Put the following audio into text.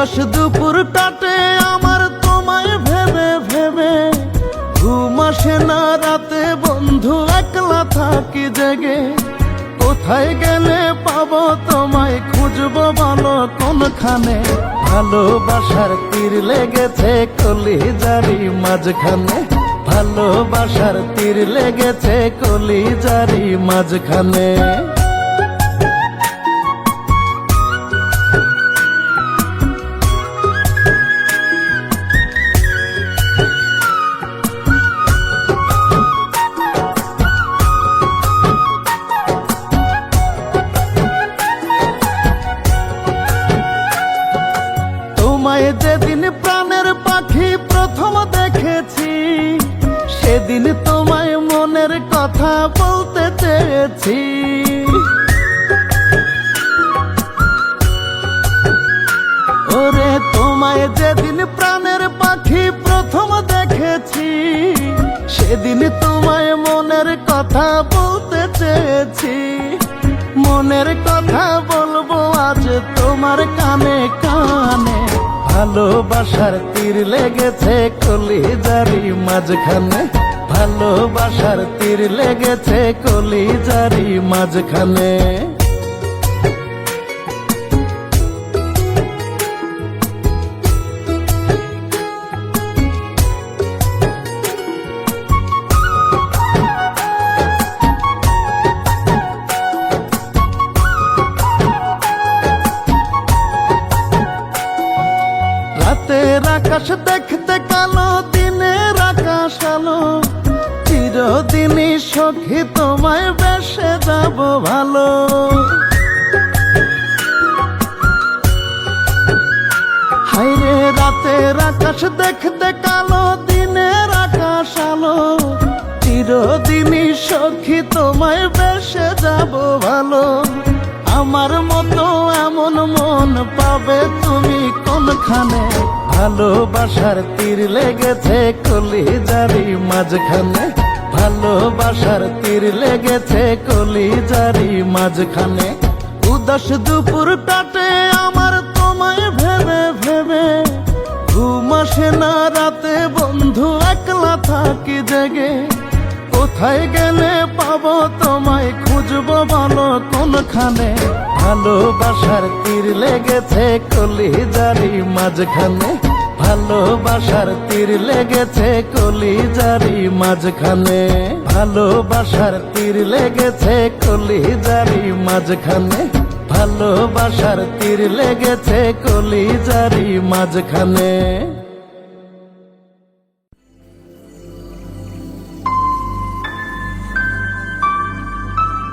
উদাস দুপুর কাটে আমার তোমায় ভেবে ভেবে, ঘুম আসে না রাতে বন্ধু একলা থাকি জেগে। কোথায় গেলে পাবো তোমায়, খুঁজবো বলো কোনখানে? ভালোবাসার তীর লেগেছে কলিজারি মাঝখানে, ভালোবাসার তীর লেগেছে কলিজারি মাঝখানে। তোমায় যেদিন প্রাণের পাখি প্রথম দেখেছি, সেদিন তোমায় মনের কথা বলতে চেয়েছি। ওরে তোমায় যেদিন প্রাণের পাখি প্রথম দেখেছি, সেদিন তোমায় মনের কথা বলতে চেয়েছি। মনের কথা বলবো আজ তোমার কানে কানে, ভালোবাসার তীর লেগেছে কলিজারি মাঝখানে, ভালোবাসার তীর লেগেছে কলিজারি মাঝখানে। রাতের আকাশ দেখতে কালো, দিনের আকাশ আলো, চিরদিনই সখী তোমায় বেসে যাব ভালো। হায়রে রাতের আকাশ দেখতে কালো, দিনের আকাশ আলো, চিরদিনই সখী তোমায় বেসে যাব ভালো। আমার মতো এমন মন পাবে তুমি কোনখানে? ভালোবাসার তীর লেগেছে কলিজারি মাঝখানে, ভালোবাসার তীর লেগেছে কলিজারি মাঝখানে। উদাস দুপুর কাটে আমার তোমায় ভেবে ভেবে, ঘুম আসে না রাতে বন্ধু একলা থাকি জেগে। কোথায় গেলে পাবো তোমায়, খুঁজবো বলো কোনখানে? ভালোবাসার তীর লেগেছে কলিজারি মাঝখানে, ভালোবাসার তীর লেগেছে কলিজারি মাঝখানে, ভালোবাসার তীর লেগেছে কলিজারি মাঝখানে, ভালোবাসার তীর লেগেছে কলিজারি মাঝখানে।